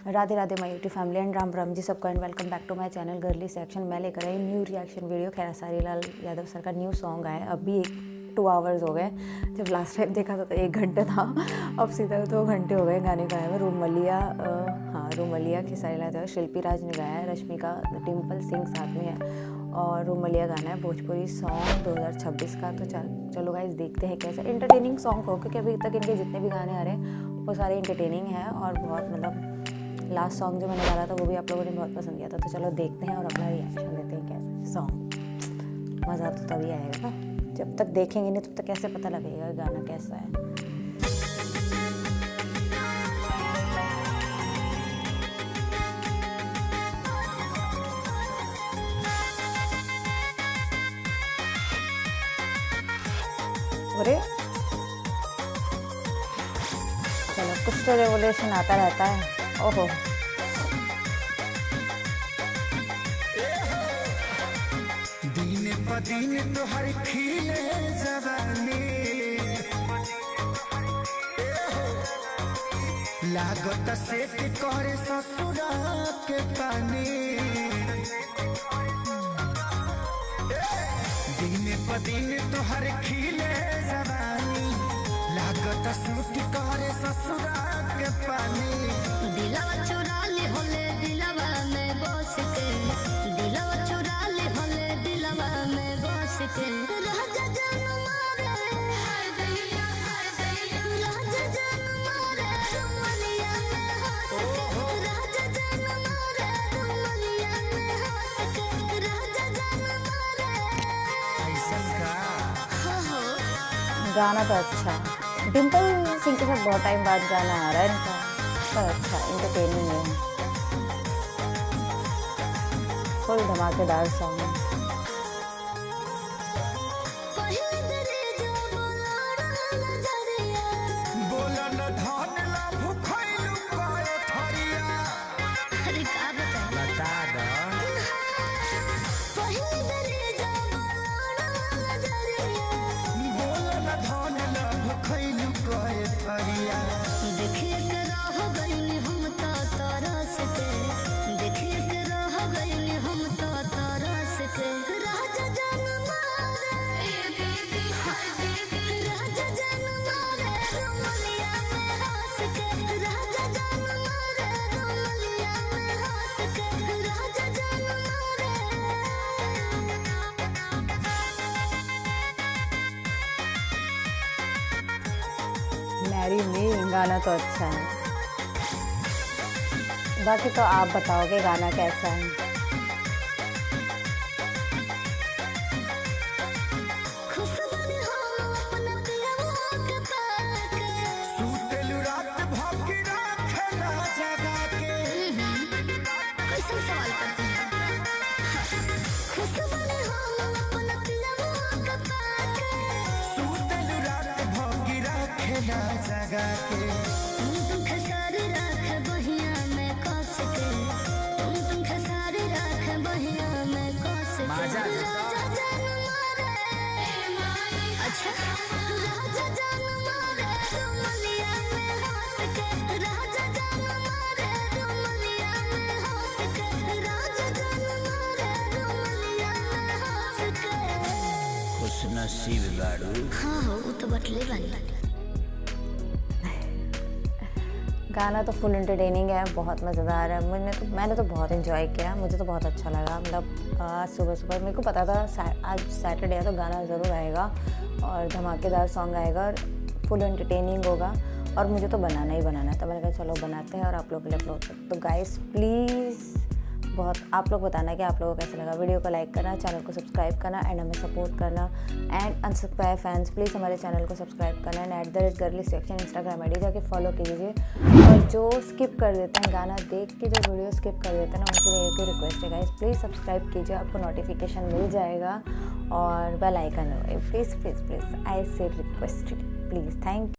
Radhe Radhe my YouTube family and Ram Ram ji सबको and welcome back to my channel girly section. मैं लेकर आई new reaction video. Khesari Lal Yadav sir का new song आया। अभी 2 आवर्स हो गए। जब लास्ट टाइम देखा था तो 1 घंटे था, अब सीधा 2 घंटे हो गए गाने का आया हुआ। रूमलिया खेसारी लाल यादव, शिल्पी राज ने गाया है, रश्मिका डिम्पल सिंह साथ में है और रूमलिया गाना है। भोजपुरी सॉन्ग 2026 का। तो चलो गाइस देखते हैं कैसा इंटरटेनिंग सॉन्ग हो, क्योंकि अभी तक इनके जितने भी गाने आ रहे हैं वो सारे इंटरटेनिंग है और बहुत मतलब लास्ट सॉन्ग जो मैंने डाला था वो भी आप लोगों ने बहुत पसंद किया था। तो चलो देखते हैं और अपना रिएक्शन देते हैं कैसा सॉन्ग। मज़ा तो तभी आएगा ना, जब तक देखेंगे नहीं तब तक कैसे पता लगेगा गाना कैसा है। अरे चलो कुछ तो रेवोल्यूशन आता रहता है। ओहो दिन प दिन तोहर खिले जवानी लागत सेट करे ससुरा के पानी। दिन प दिन तोहर खिले जवानी लागत सूट करे ससुरा के पानी। दिलवा चुरा ले होले दिलवा में बस के, दिलवा चुरा ले होले दिलवा में बस के। राजा जान मारे राजा जान मारे रुमलिया में हंस के, राजा जान मारे रुमलिया में हंस के, राजा जान मारे। ऐसा का गाना तो अच्छा है। डिम्पल सिंह के साथ बहुत टाइम बाद गाना आ रहा है इनका, तो अच्छा इंटरटेनिंग है, फुल धमाकेदार सॉन्ग है। बोलन धन ला भुखैलु पाए थरिया। अरे का बता बता द बोलन धन ला भुखैलु पाए थरिया। देखिए के रह गइली हम तो तरस के, देखिए के रह गइली हम तो तरस के। राजा जान मारे राजा जान मारे रुमलिया में हंस के, राजा जान मारे रुमलिया में हंस के, राजा जान मारे। मैरी मी गाना तो अच्छा है। बाकी तो आप बताओगे गाना कैसा है। खुशबनी हम अपना पियवा के पाके, सुतेलु रात भौंकी राखेला जगा के। कैसे सवाल करते हैं। खुशबनी हम अपना पियवा के पाके, सुतेलु रात भौंकी राखेला जगा के। तुम खेसारी राख बहिया में कस के, तुम खेसारी राख बहिया में कस के। माजा राजा जान मारे अच्छा राजा जान मारे रुमलिया में हंस के, राजा जान मारे रुमलिया में हंस के, राजा जान मारे रुमलिया में हंस के। खुश नसीब बाड़ू। हाँ हो वो तो बटले बनी। गाना तो फुल एंटरटेनिंग है, बहुत मज़ेदार है। मैंने तो बहुत एंजॉय किया, मुझे तो बहुत अच्छा लगा। मतलब आज सुबह मेरे को पता था आज सैटरडे है तो गाना ज़रूर आएगा और धमाकेदार सॉन्ग आएगा और फुल एंटरटेनिंग होगा और मुझे तो बनाना ही बनाना है। तो मैंने कहा चलो बनाते हैं और आप लोगों के लिए अपलोड करते। तो गाइस प्लीज़ बहुत आप लोग बताना कि आप लोगों को कैसा लगा। वीडियो को लाइक करना, चैनल को सब्सक्राइब करना एंड हमें सपोर्ट करना। एंड अनसब्सक्राइब फैंस प्लीज़ हमारे चैनल को सब्सक्राइब करना and @girly section Instagram ID जाके फॉलो कीजिए। और जो स्किप कर देते हैं गाना देख के, जो वीडियो स्किप कर देते हैं ना, उनके लिए एक ही रिक्वेस्ट है गाइस, प्लीज़ सब्सक्राइब कीजिए, आपको नोटिफिकेशन मिल जाएगा और बेल आइकन प्लीज़ आई से रिक्वेस्ट प्लीज़। थैंक